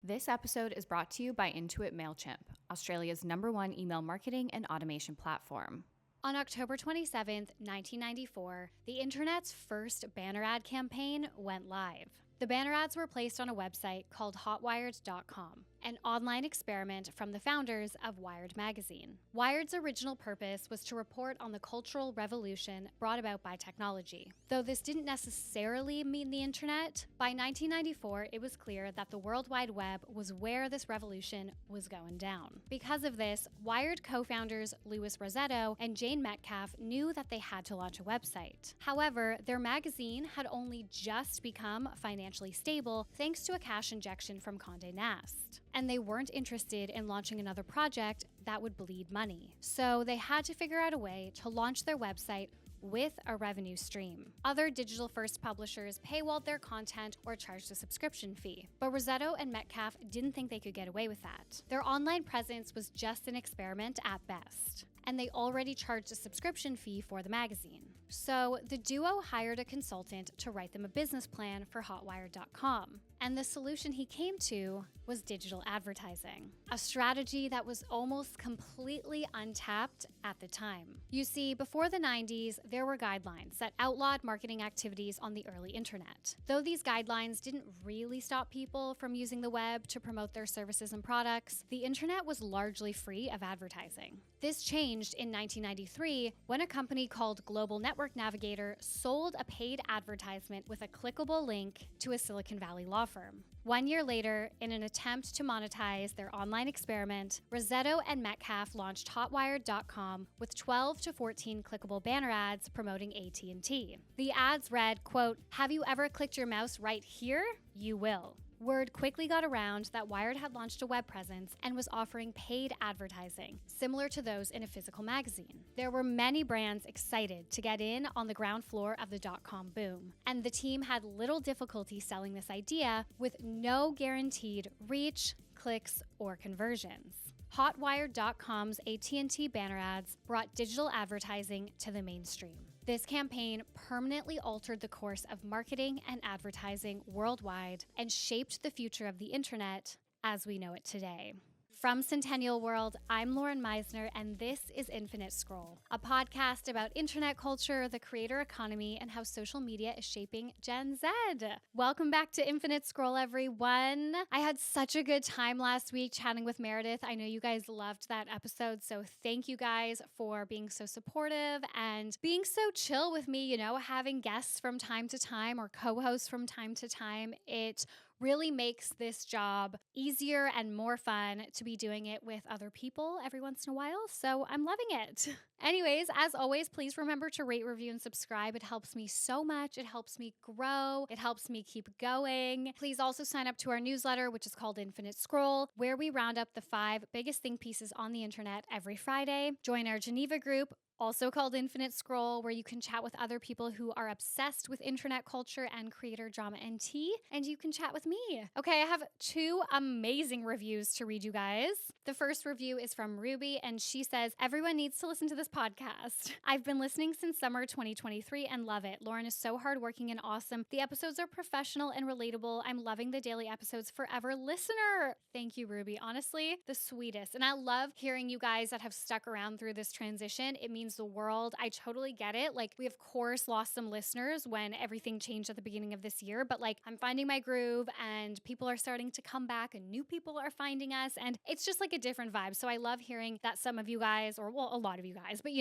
This episode is brought to you by Inuit Mailchimp, Australia's #1 email marketing and automation platform. On October 27, 1994, the internet's first banner ad campaign went live. The banner ads were placed on a website called hotwired.com, an online experiment from the founders of Wired magazine. Wired's original purpose was to report on the cultural revolution brought about by technology. Though this didn't necessarily mean the internet, by 1994 it was clear that the World Wide Web was where this revolution was going down. Because of this, Wired co-founders Louis Rossetto and Jane Metcalfe knew that they had to launch a website. However, their magazine had only just become financially stable thanks to a cash injection from Condé Nast. And they weren't interested in launching another project that would bleed money. So they had to figure out a way to launch their website with a revenue stream. Other digital-first publishers paywalled their content or charged a subscription fee. But Rossetto and Metcalfe didn't think they could get away with that. Their online presence was just an experiment at best, and they already charged a subscription fee for the magazine. So the duo hired a consultant to write them a business plan for hotwired.com. And the solution he came to was digital advertising, a strategy that was almost completely untapped at the time. You see, before the 90s, there were guidelines that outlawed marketing activities on the early internet. Though these guidelines didn't really stop people from using the web to promote their services and products, the internet was largely free of advertising. This changed in 1993 when a company called Global Network Navigator sold a paid advertisement with a clickable link to a Silicon Valley law firm. 1 year later, in an attempt to monetize their online experiment, Rossetto and Metcalfe launched hotwired.com with 12 to 14 clickable banner ads promoting AT&T. The ads read, quote, "Have you ever clicked your mouse right here? You will." Word quickly got around that Wired had launched a web presence and was offering paid advertising, similar to those in a physical magazine. There were many brands excited to get in on the ground floor of the dot-com boom, and the team had little difficulty selling this idea with no guaranteed reach, clicks, or conversions. Hotwired.com's AT&T banner ads brought digital advertising to the mainstream. This campaign permanently altered the course of marketing and advertising worldwide and shaped the future of the internet as we know it today. From Centennial World, I'm Lauren Meisner, and this is Infinite Scroll, a podcast about internet culture, the creator economy, and how social media is shaping Gen Z. Welcome back to Infinite Scroll, everyone. I had such a good time last week chatting with Meredith. I know you guys loved that episode, so thank you guys for being so supportive and being so chill with me, having guests from time to time or co-hosts from time to time. It really makes this job easier and more fun to be doing it with other people every once in a while, so I'm loving it. Anyways, as always, please remember to rate, review, and subscribe. It helps me so much. It helps me grow. It helps me keep going. Please also sign up to our newsletter, which is called Infinite Scroll, where we round up the 5 biggest think pieces on the internet every Friday. Join our Geneva group, also called Infinite Scroll, where you can chat with other people who are obsessed with internet culture and creator drama and tea, and you can chat with me. Okay, I have 2 amazing reviews to read you guys. The first review is from Ruby, and she says, "Everyone needs to listen to this podcast. I've been listening since summer 2023 and love it. Lauren is so hardworking and awesome. The episodes are professional and relatable. I'm loving the daily episodes forever. Listener." Thank you, Ruby. Honestly, the sweetest. And I love hearing you guys that have stuck around through this transition. It means the world. I totally get it. We of course lost some listeners when everything changed at the beginning of this year, but I'm finding my groove and people are starting to come back and new people are finding us, and it's just a different vibe. So I love hearing that some of you guys, or a lot of you guys, but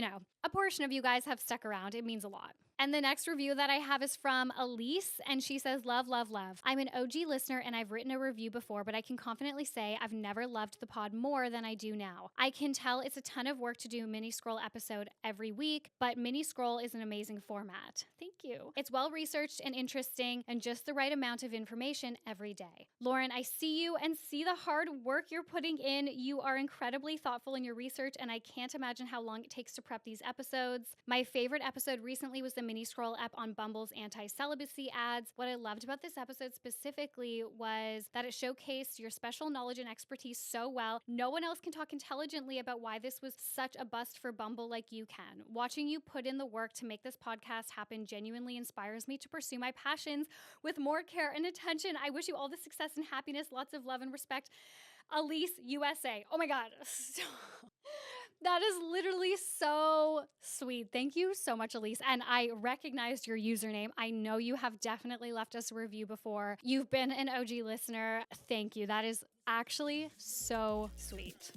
a portion of you guys have stuck around. It means a lot. And the next review that I have is from Elise, and she says, "Love, love, love. I'm an OG listener and I've written a review before, but I can confidently say I've never loved the pod more than I do now. I can tell it's a ton of work to do a mini scroll episode every week, but mini scroll is an amazing format. Thank you. It's well researched and interesting and just the right amount of information every day. Lauren, I see you and see the hard work you're putting in. You are incredibly thoughtful in your research, and I can't imagine how long it takes to prep these episodes. My favorite episode recently was the mini scroll up on Bumble's anti-celibacy ads. What I loved about this episode specifically was that it showcased your special knowledge and expertise so well. No one else can talk intelligently about why this was such a bust for Bumble like you can. Watching you put in the work to make this podcast happen genuinely inspires me to pursue my passions with more care and attention. I wish you all the success and happiness, lots of love and respect. Elise USA. Oh my God. That is literally so sweet. Thank you so much, Elise. And I recognized your username. I know you have definitely left us a review before. You've been an OG listener. Thank you. That is actually so sweet.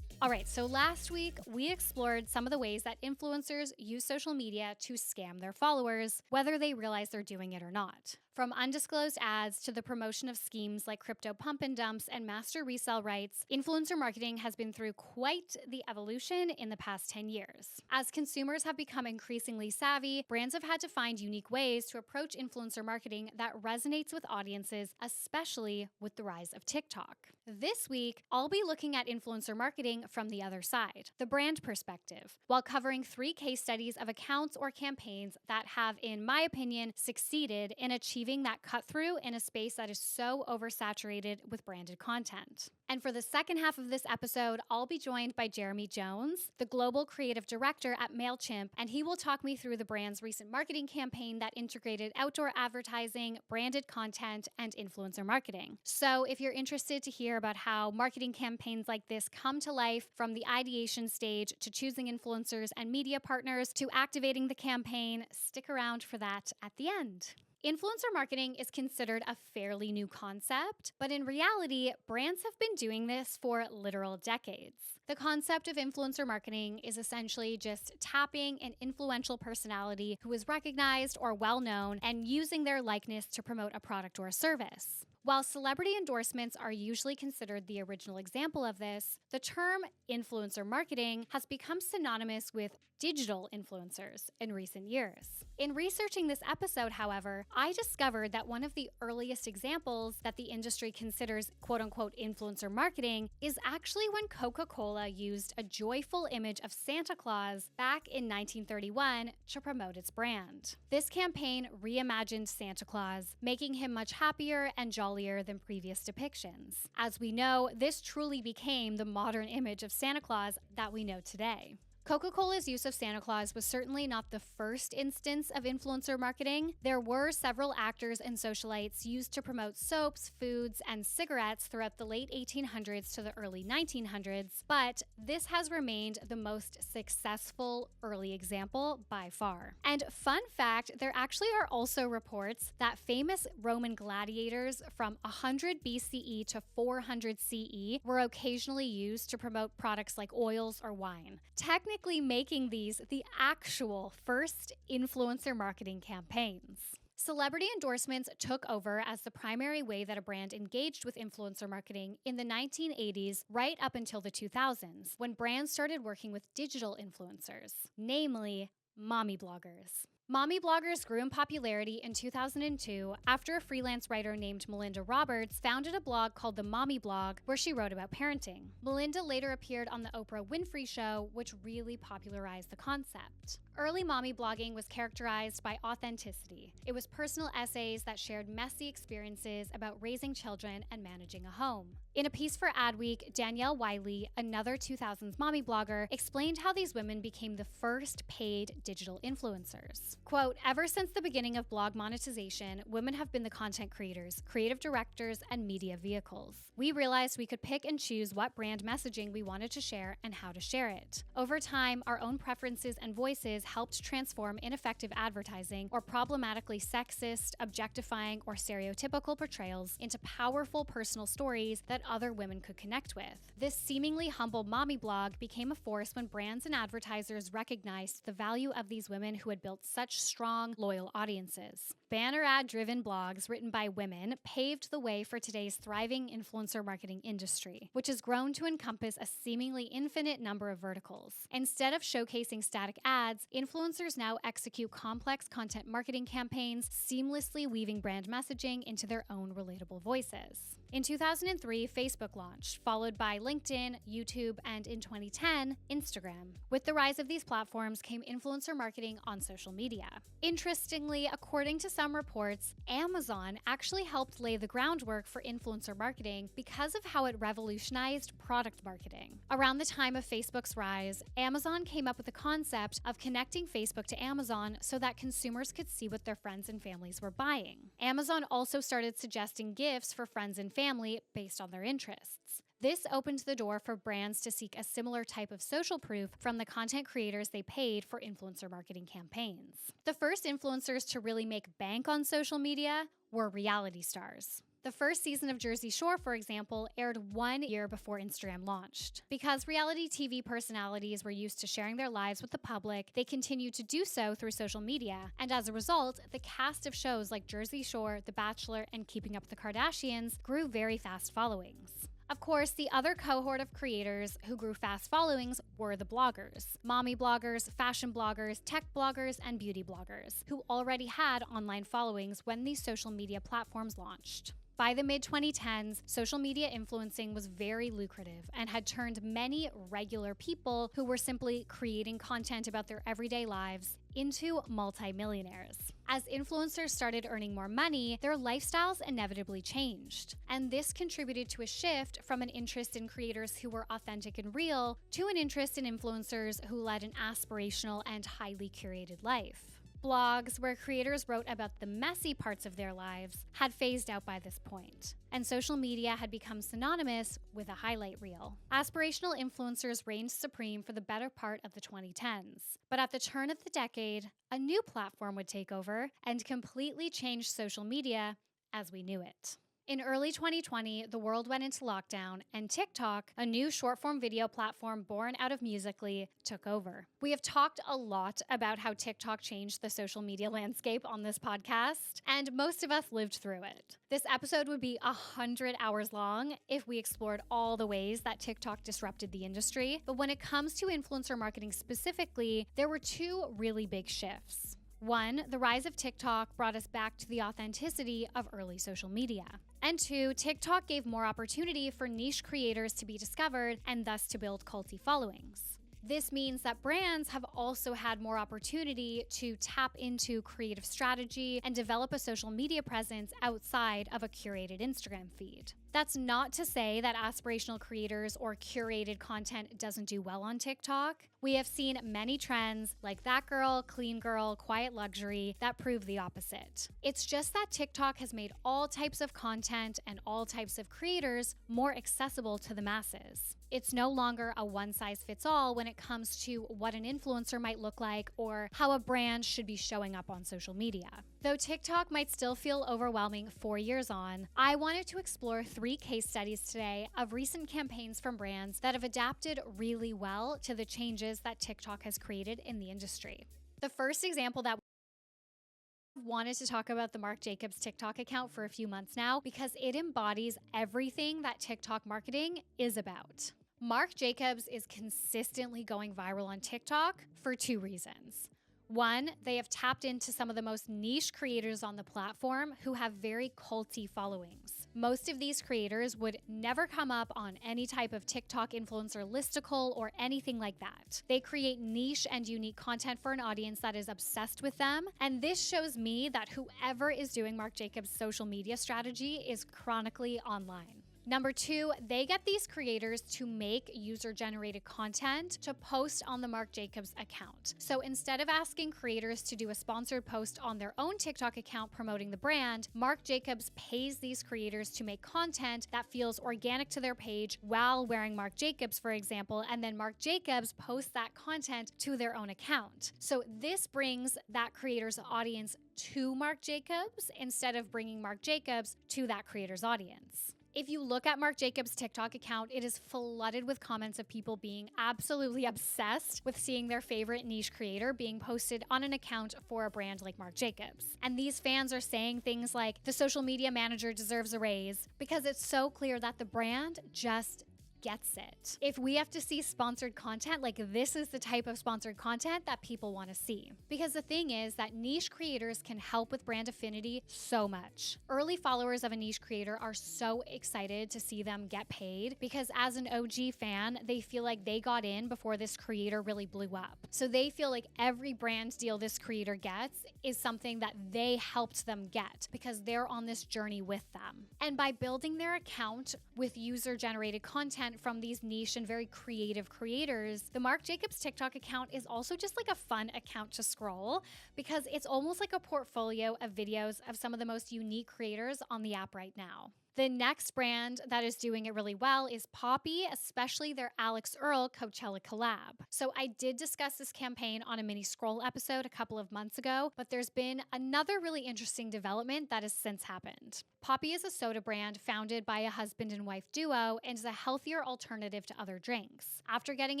All right, so last week we explored some of the ways that influencers use social media to scam their followers, whether they realize they're doing it or not. From undisclosed ads to the promotion of schemes like crypto pump and dumps and master resale rights, influencer marketing has been through quite the evolution in the past 10 years. As consumers have become increasingly savvy, brands have had to find unique ways to approach influencer marketing that resonates with audiences, especially with the rise of TikTok. This week, I'll be looking at influencer marketing from the other side, the brand perspective, while covering 3 case studies of accounts or campaigns that have, in my opinion, succeeded in achieving that cut through in a space that is so oversaturated with branded content. And for the second half of this episode, I'll be joined by Jeremy Jones, the global creative director at Mailchimp, and he will talk me through the brand's recent marketing campaign that integrated outdoor advertising, branded content, and influencer marketing. So if you're interested to hear about how marketing campaigns like this come to life, from the ideation stage to choosing influencers and media partners to activating the campaign, stick around for that at the end. Influencer marketing is considered a fairly new concept, but in reality, brands have been doing this for literal decades. The concept of influencer marketing is essentially just tapping an influential personality who is recognized or well-known and using their likeness to promote a product or a service. While celebrity endorsements are usually considered the original example of this, the term influencer marketing has become synonymous with digital influencers in recent years. In researching this episode, however, I discovered that one of the earliest examples that the industry considers quote-unquote influencer marketing is actually when Coca-Cola used a joyful image of Santa Claus back in 1931 to promote its brand. This campaign reimagined Santa Claus, making him much happier and jollier than previous depictions. As we know, this truly became the modern image of Santa Claus that we know today. Coca-Cola's use of Santa Claus was certainly not the first instance of influencer marketing. There were several actors and socialites used to promote soaps, foods, and cigarettes throughout the late 1800s to the early 1900s, but this has remained the most successful early example by far. And fun fact, there actually are also reports that famous Roman gladiators from 100 BCE to 400 CE were occasionally used to promote products like oils or wine, technically making these the actual first influencer marketing campaigns. Celebrity endorsements took over as the primary way that a brand engaged with influencer marketing in the 1980s right up until the 2000s, when brands started working with digital influencers, namely mommy bloggers. Mommy bloggers grew in popularity in 2002 after a freelance writer named Melinda Roberts founded a blog called The Mommy Blog, where she wrote about parenting. Melinda later appeared on The Oprah Winfrey Show, which really popularized the concept. Early mommy blogging was characterized by authenticity. It was personal essays that shared messy experiences about raising children and managing a home. In a piece for Adweek, Danielle Wiley, another 2000s mommy blogger, explained how these women became the first paid digital influencers. Quote, "Ever since the beginning of blog monetization, women have been the content creators, creative directors, and media vehicles. We realized we could pick and choose what brand messaging we wanted to share and how to share it. Over time, our own preferences and voices helped transform ineffective advertising or problematically sexist, objectifying, or stereotypical portrayals into powerful personal stories that other women could connect with. This seemingly humble mommy blog became a force when brands and advertisers recognized the value of these women who had built such strong, loyal audiences. Banner ad-driven blogs written by women paved the way for today's thriving influencer marketing industry, which has grown to encompass a seemingly infinite number of verticals. Instead of showcasing static ads, influencers now execute complex content marketing campaigns, seamlessly weaving brand messaging into their own relatable voices. In 2003, Facebook launched, followed by LinkedIn, YouTube, and in 2010, Instagram. With the rise of these platforms came influencer marketing on social media. Interestingly, according to some reports, Amazon actually helped lay the groundwork for influencer marketing because of how it revolutionized product marketing. Around the time of Facebook's rise, Amazon came up with the concept of connecting Facebook to Amazon so that consumers could see what their friends and families were buying. Amazon also started suggesting gifts for friends and family based on their interests. This opened the door for brands to seek a similar type of social proof from the content creators they paid for influencer marketing campaigns. The first influencers to really make bank on social media were reality stars. The first season of Jersey Shore, for example, aired 1 year before Instagram launched. Because reality TV personalities were used to sharing their lives with the public, they continued to do so through social media. And as a result, the cast of shows like Jersey Shore, The Bachelor, and Keeping Up with the Kardashians grew very fast followings. Of course, the other cohort of creators who grew fast followings were the bloggers. Mommy bloggers, fashion bloggers, tech bloggers, and beauty bloggers, who already had online followings when these social media platforms launched. By the mid-2010s, social media influencing was very lucrative and had turned many regular people who were simply creating content about their everyday lives into multimillionaires. As influencers started earning more money, their lifestyles inevitably changed. And this contributed to a shift from an interest in creators who were authentic and real to an interest in influencers who led an aspirational and highly curated life. Blogs, where creators wrote about the messy parts of their lives, had phased out by this point, and social media had become synonymous with a highlight reel. Aspirational influencers reigned supreme for the better part of the 2010s. But at the turn of the decade, a new platform would take over and completely change social media as we knew it. In early 2020, the world went into lockdown, and TikTok, a new short-form video platform born out of Musical.ly, took over. We have talked a lot about how TikTok changed the social media landscape on this podcast, and most of us lived through it. This episode would be 100 hours long if we explored all the ways that TikTok disrupted the industry, but when it comes to influencer marketing specifically, there were two really big shifts. One, the rise of TikTok brought us back to the authenticity of early social media. And two, TikTok gave more opportunity for niche creators to be discovered and thus to build culty followings. This means that brands have also had more opportunity to tap into creative strategy and develop a social media presence outside of a curated Instagram feed. That's not to say that aspirational creators or curated content doesn't do well on TikTok. We have seen many trends like That Girl, Clean Girl, Quiet Luxury that prove the opposite. It's just that TikTok has made all types of content and all types of creators more accessible to the masses. It's no longer a one-size-fits-all when it comes to what an influencer might look like or how a brand should be showing up on social media. Though TikTok might still feel overwhelming 4 years on, I wanted to explore 3 case studies today of recent campaigns from brands that have adapted really well to the changes that TikTok has created in the industry. The first example that I've wanted to talk about the Marc Jacobs TikTok account for a few months now because it embodies everything that TikTok marketing is about. Marc Jacobs is consistently going viral on TikTok for 2 reasons. One, they have tapped into some of the most niche creators on the platform who have very culty followings. Most of these creators would never come up on any type of TikTok influencer listicle or anything like that. They create niche and unique content for an audience that is obsessed with them, and this shows me that whoever is doing Marc Jacobs' social media strategy is chronically online. Number 2, they get these creators to make user-generated content to post on the Marc Jacobs account. So instead of asking creators to do a sponsored post on their own TikTok account promoting the brand, Marc Jacobs pays these creators to make content that feels organic to their page while wearing Marc Jacobs, for example, and then Marc Jacobs posts that content to their own account. So this brings that creator's audience to Marc Jacobs instead of bringing Marc Jacobs to that creator's audience. If you look at Marc Jacobs' TikTok account, it is flooded with comments of people being absolutely obsessed with seeing their favorite niche creator being posted on an account for a brand like Marc Jacobs. And these fans are saying things like, the social media manager deserves a raise, because it's so clear that the brand just gets it. If we have to see sponsored content, like this is the type of sponsored content that people want to see. Because the thing is that niche creators can help with brand affinity so much. Early followers of a niche creator are so excited to see them get paid because as an OG fan, they feel like they got in before this creator really blew up. So they feel like every brand deal this creator gets is something that they helped them get because they're on this journey with them. And by building their account with user-generated content from these niche and very creative creators, the Marc Jacobs TikTok account is also just like a fun account to scroll because it's almost like a portfolio of videos of some of the most unique creators on the app right now. The next brand that is doing it really well is Poppi, especially their Alex Earl Coachella collab. So I did discuss this campaign on a mini scroll episode a couple of months ago, but there's been another really interesting development that has since happened. Poppi is a soda brand founded by a husband and wife duo and is a healthier alternative to other drinks. After getting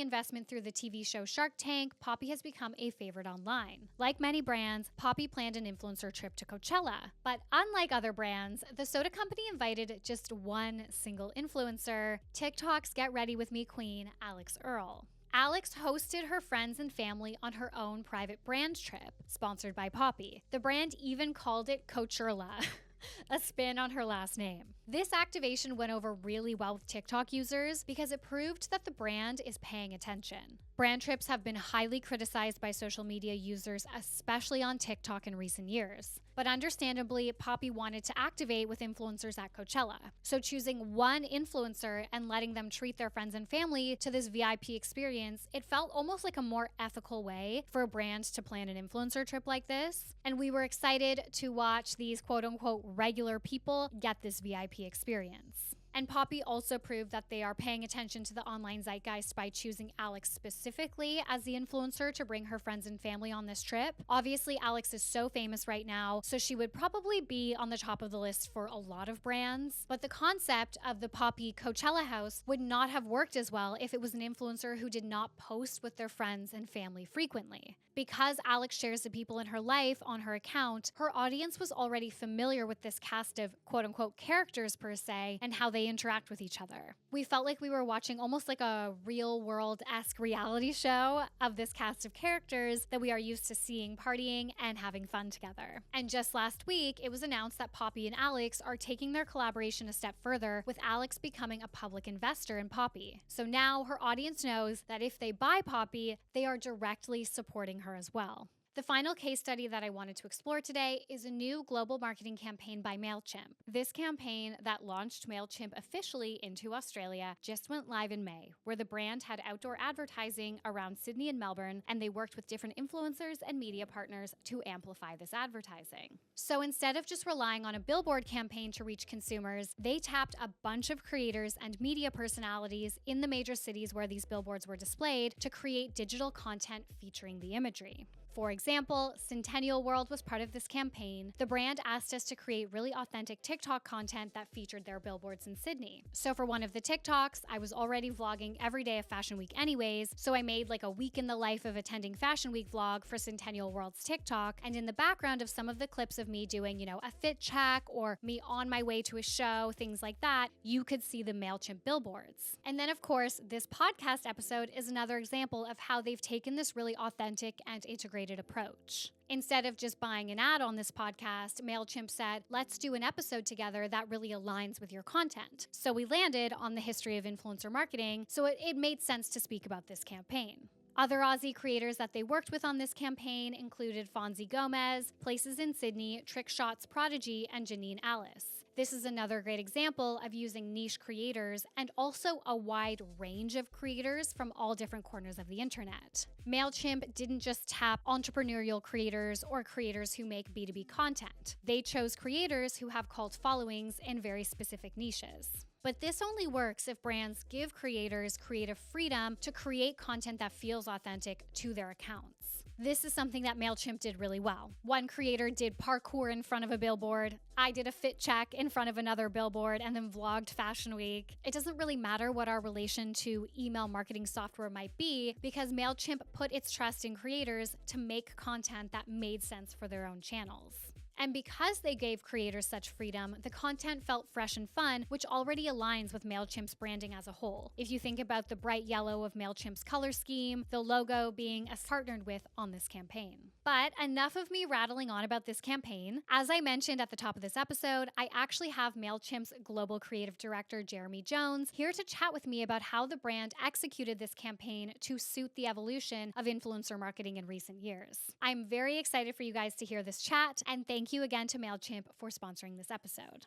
investment through the TV show Shark Tank, Poppi has become a favorite online. Like many brands, Poppi planned an influencer trip to Coachella. But unlike other brands, the soda company invited just one single influencer, TikTok's Get Ready With Me queen, Alex Earl. Alex hosted her friends and family on her own private brand trip, sponsored by Poppi. The brand even called it Coachella, a spin on her last name. This activation went over really well with TikTok users because it proved that the brand is paying attention. Brand trips have been highly criticized by social media users, especially on TikTok in recent years. But understandably, Poppi wanted to activate with influencers at Coachella. So choosing one influencer and letting them treat their friends and family to this VIP experience, it felt almost like a more ethical way for a brand to plan an influencer trip like this. And we were excited to watch these quote-unquote regular people get this VIP experience. And Poppi also proved that they are paying attention to the online zeitgeist by choosing Alex specifically as the influencer to bring her friends and family on this trip. Obviously, Alex is so famous right now, so she would probably be on the top of the list for a lot of brands. But the concept of the Poppi Coachella house would not have worked as well if it was an influencer who did not post with their friends and family frequently. Because Alex shares the people in her life on her account, her audience was already familiar with this cast of quote-unquote characters per se and how they interact with each other. We felt like we were watching almost like a real-world-esque reality show of this cast of characters that we are used to seeing partying and having fun together. And just last week, it was announced that Poppi and Alex are taking their collaboration a step further, with Alex becoming a public investor in Poppi. So now her audience knows that if they buy Poppi, they are directly supporting her as well. The final case study that I wanted to explore today is a new global marketing campaign by Mailchimp. This campaign that launched Mailchimp officially into Australia just went live in May, where the brand had outdoor advertising around Sydney and Melbourne, and they worked with different influencers and media partners to amplify this advertising. So instead of just relying on a billboard campaign to reach consumers, they tapped a bunch of creators and media personalities in the major cities where these billboards were displayed to create digital content featuring the imagery. For example, Centennial World was part of this campaign. The brand asked us to create really authentic TikTok content that featured their billboards in Sydney. So for one of the TikToks, I was already vlogging every day of Fashion Week anyways, so I made like a week in the life of attending Fashion Week vlog for Centennial World's TikTok, and in the background of some of the clips of me doing, a fit check or me on my way to a show, things like that, you could see the Mailchimp billboards. And then of course, this podcast episode is another example of how they've taken this really authentic and integrated approach. Instead of just buying an ad on this podcast, Mailchimp said, let's do an episode together that really aligns with your content. So we landed on the history of influencer marketing, so it made sense to speak about this campaign. Other Aussie creators that they worked with on this campaign included Fonzie Gomez, Places in Sydney, Trick Shots Prodigy, and Janine Alice. This is another great example of using niche creators and also a wide range of creators from all different corners of the internet. Mailchimp didn't just tap entrepreneurial creators or creators who make B2B content. They chose creators who have cult followings in very specific niches. But this only works if brands give creators creative freedom to create content that feels authentic to their accounts. This is something that Mailchimp did really well. One creator did parkour in front of a billboard. I did a fit check in front of another billboard and then vlogged Fashion Week. It doesn't really matter what our relation to email marketing software might be because Mailchimp put its trust in creators to make content that made sense for their own channels. And because they gave creators such freedom, the content felt fresh and fun, which already aligns with Mailchimp's branding as a whole. If you think about the bright yellow of Mailchimp's color scheme, the logo being partnered with on this campaign. But enough of me rattling on about this campaign. As I mentioned at the top of this episode, I actually have Mailchimp's global creative director, Jeremy Jones, here to chat with me about how the brand executed this campaign to suit the evolution of influencer marketing in recent years. I'm very excited for you guys to hear this chat, and thank you again to Mailchimp for sponsoring this episode.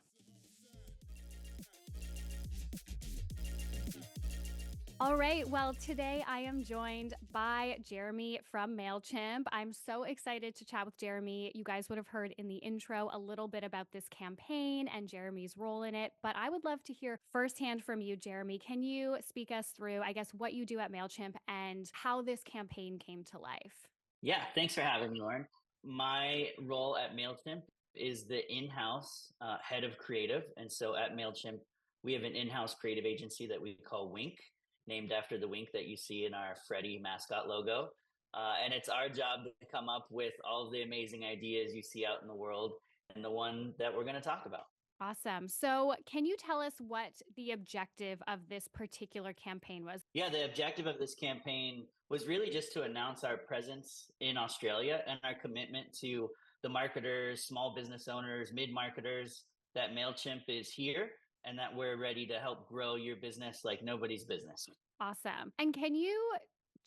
All right, well, today I am joined by Jeremy from Mailchimp. I'm so excited to chat with Jeremy. You guys would have heard in the intro a little bit about this campaign and Jeremy's role in it, but I would love to hear firsthand from you, Jeremy. Can you speak us through, I guess, what you do at Mailchimp and how this campaign came to life? Yeah, thanks for having me, Lauren. My role at Mailchimp is the in-house head of creative. And so at Mailchimp, we have an in-house creative agency that we call Wink, named after the wink that you see in our Freddy mascot logo. And it's our job to come up with all of the amazing ideas you see out in the world and the one that we're going to talk about. Awesome. So, can you tell us what the objective of this particular campaign was? Yeah, the objective of this campaign was really just to announce our presence in Australia and our commitment to the marketers, small business owners, mid marketers, that MailChimp is here and that we're ready to help grow your business like nobody's business. Awesome. And can you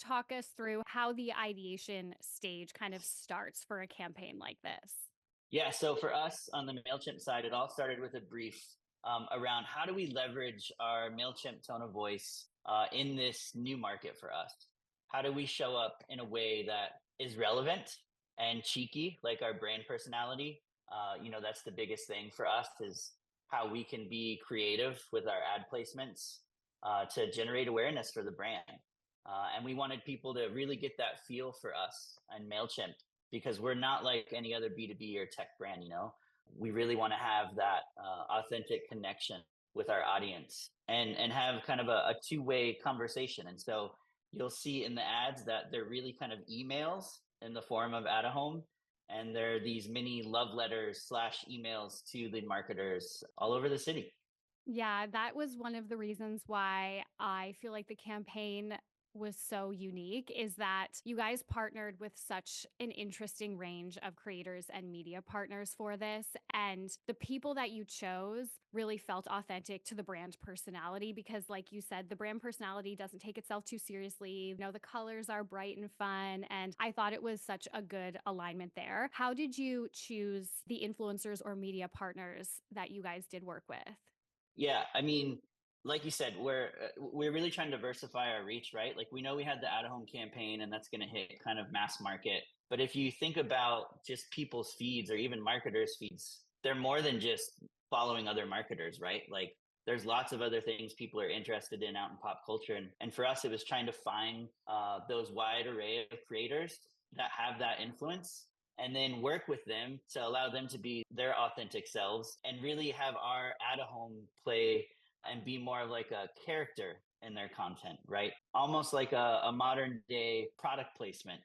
talk us through how the ideation stage kind of starts for a campaign like this? Yeah, so for us on the MailChimp side, it all started with a brief around how do we leverage our MailChimp tone of voice in this new market for us? How do we show up in a way that is relevant and cheeky, like our brand personality? That's the biggest thing for us is how we can be creative with our ad placements to generate awareness for the brand. And we wanted people to really get that feel for us and MailChimp because we're not like any other B2B or tech brand, We really want to have that authentic connection with our audience and have kind of a two-way conversation. And so you'll see in the ads that they're really kind of emails in the form of at a home. And they're these mini love letters / emails to the marketers all over the city. Yeah, that was one of the reasons why I feel like the campaign was so unique is that you guys partnered with such an interesting range of creators and media partners for this. And the people that you chose really felt authentic to the brand personality because, like you said, the brand personality doesn't take itself too seriously. The colors are bright and fun. And I thought it was such a good alignment there. How did you choose the influencers or media partners that you guys did work with? Yeah, I mean, like you said, we're really trying to diversify our reach, right? Like we know we had the at home campaign and that's going to hit kind of mass market. But if you think about just people's feeds or even marketers' feeds, they're more than just following other marketers, right? Like there's lots of other things people are interested in out in pop culture. And for us, it was trying to find those wide array of creators that have that influence and then work with them to allow them to be their authentic selves and really have our at a home play and be more of like a character in their content, right? Almost like a modern day product placement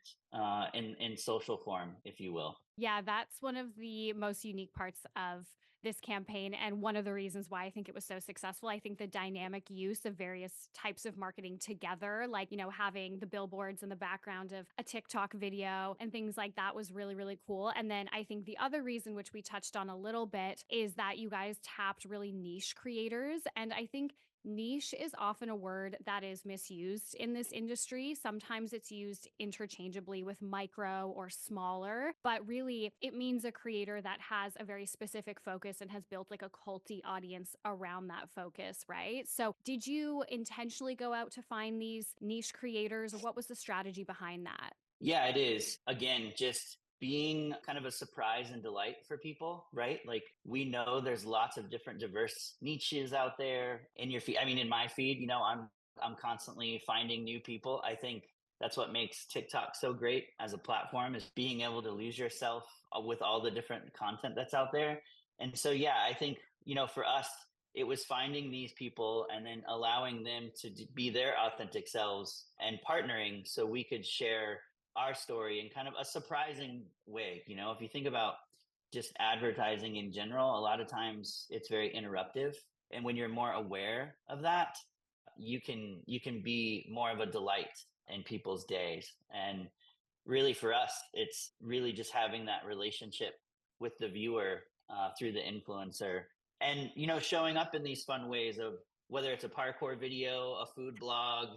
in social form, if you will. Yeah, that's one of the most unique parts of this campaign. And one of the reasons why I think it was so successful. I think the dynamic use of various types of marketing together, like, having the billboards in the background of a TikTok video and things like that was really, really cool. And then I think the other reason, which we touched on a little bit, is that you guys tapped really niche creators. And I think niche is often a word that is misused in this industry. Sometimes it's used interchangeably with micro or smaller, but really it means a creator that has a very specific focus and has built like a culty audience around that focus, right? So, did you intentionally go out to find these niche creators, or what was the strategy behind that? Yeah, it is. Again, just being kind of a surprise and delight for people, right? Like we know there's lots of different diverse niches out there in your feed. I mean, in my feed, I'm constantly finding new people. I think that's what makes TikTok so great as a platform is being able to lose yourself with all the different content that's out there. And so, yeah, I think, for us, it was finding these people and then allowing them to be their authentic selves and partnering so we could share our story in kind of a surprising way. If you think about just advertising in general, a lot of times it's very interruptive. And when you're more aware of that, you can be more of a delight in people's days. And really for us, it's really just having that relationship with the viewer through the influencer, and showing up in these fun ways of whether it's a parkour video, a food blog,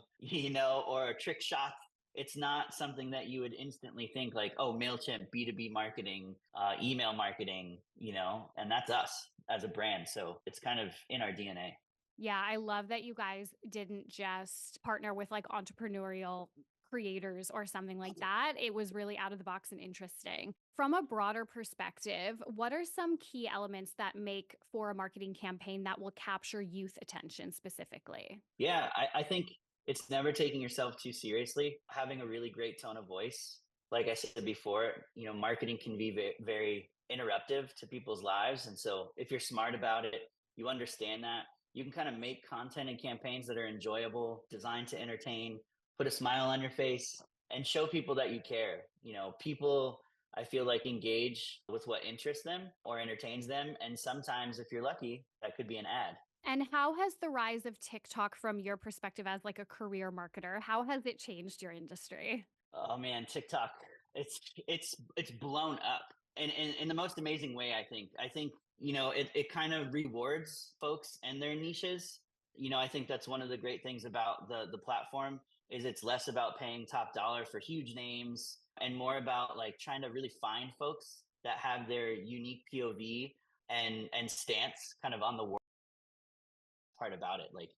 or a trick shot. It's not something that you would instantly think like, oh, MailChimp, B2B marketing, email marketing, and that's us as a brand. So it's kind of in our DNA. Yeah, I love that you guys didn't just partner with like entrepreneurial creators or something like that. It was really out of the box and interesting. From a broader perspective, what are some key elements that make for a marketing campaign that will capture youth attention specifically? Yeah, I think it's never taking yourself too seriously, having a really great tone of voice. Like I said before, marketing can be very, very interruptive to people's lives. And so if you're smart about it, you understand that, you can kind of make content and campaigns that are enjoyable, designed to entertain, put a smile on your face, and show people that you care. People, I feel like, engage with what interests them or entertains them. And sometimes, if you're lucky, that could be an ad. And how has the rise of TikTok from your perspective as like a career marketer, how has it changed your industry? Oh man, TikTok. It's blown up in the most amazing way, I think. It kind of rewards folks and their niches. I think that's one of the great things about the platform is it's less about paying top dollar for huge names and more about like trying to really find folks that have their unique POV and stance kind of on the world part about it. Like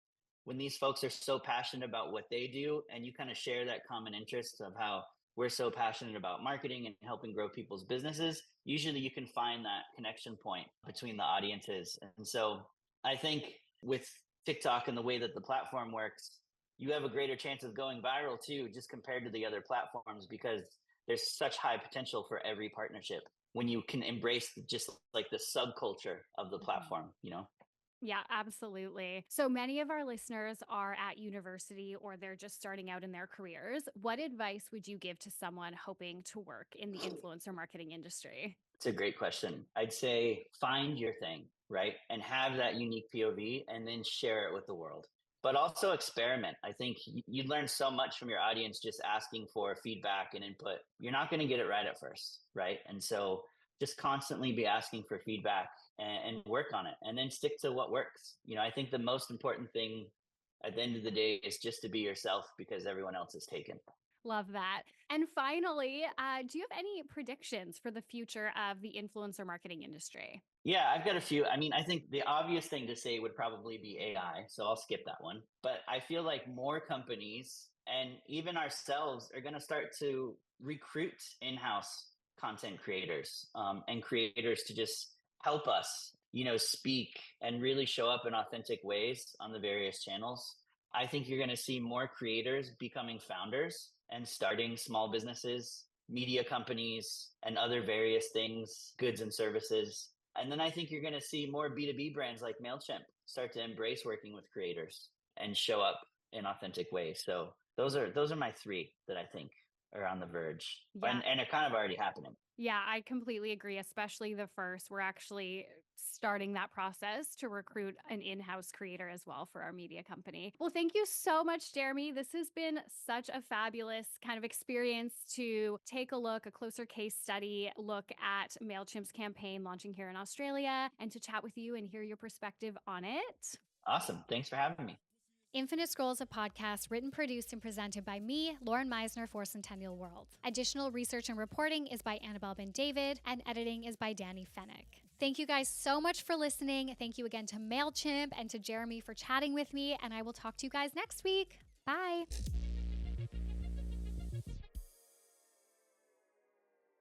when these folks are so passionate about what they do and you kind of share that common interest of how we're so passionate about marketing and helping grow people's businesses, usually you can find that connection point between the audiences. And so I think with TikTok and the way that the platform works, you have a greater chance of going viral too, just compared to the other platforms, because there's such high potential for every partnership when you can embrace just like the subculture of the platform. Yeah, absolutely. So many of our listeners are at university or they're just starting out in their careers. What advice would you give to someone hoping to work in the influencer marketing industry? It's a great question. I'd say find your thing, right? And have that unique POV and then share it with the world. But also experiment. I think you learn so much from your audience just asking for feedback and input. You're not going to get it right at first, right? And so just constantly be asking for feedback and work on it and then stick to what works. I think the most important thing at the end of the day is just to be yourself because everyone else is taken. Love that. And finally, do you have any predictions for the future of the influencer marketing industry? Yeah, I've got a few. I mean, I think the obvious thing to say would probably be AI. So I'll skip that one. But I feel like more companies and even ourselves are going to start to recruit in house content creators and creators to just help us, speak and really show up in authentic ways on the various channels. I think you're going to see more creators becoming founders and starting small businesses, media companies, and other various things, goods and services. And then I think you're going to see more B2B brands like Mailchimp start to embrace working with creators and show up in authentic ways. So those are my three that I think are on the verge, Yeah. and are kind of already happening. Yeah, I completely agree, especially the first. We're actually starting that process to recruit an in house creator as well for our media company. Well, thank you so much, Jeremy. This has been such a fabulous kind of experience to take a closer case study look at MailChimp's campaign launching here in Australia and to chat with you and hear your perspective on it. Awesome. Thanks for having me. Infinite Scrolls, a podcast written, produced, and presented by me, Lauren Meisner, for Centennial World. Additional research and reporting is by Annabelle Ben-David, and editing is by Danny Fennick. Thank you guys so much for listening. Thank you again to MailChimp and to Jeremy for chatting with me, and I will talk to you guys next week. Bye.